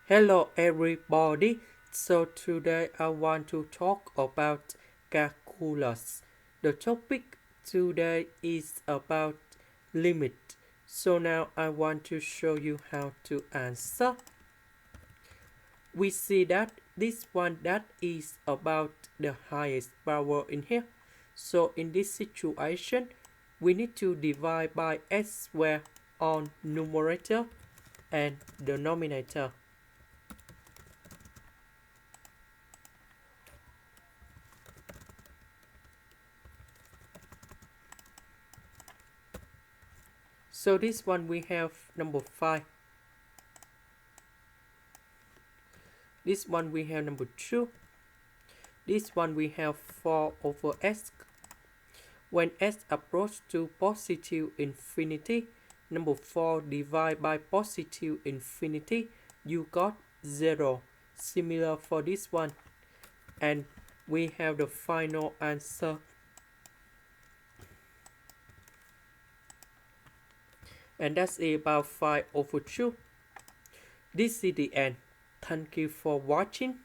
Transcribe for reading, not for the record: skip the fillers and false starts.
Hello everybody. So today I want to talk about calculus. The topic today is about limit. So now I want to show you how to answer. We see that this one that is about the highest power in here. So in this situation, we need to divide by s squared on numerator and denominator. So this one we have number 5. This one we have number 2. This one we have 4 over s. When s approach to positive infinity, number 4 divided by positive infinity, you got 0. Similar for this one. And we have the final answer. And that's about 5 over 2. This is the end. Thank you for watching.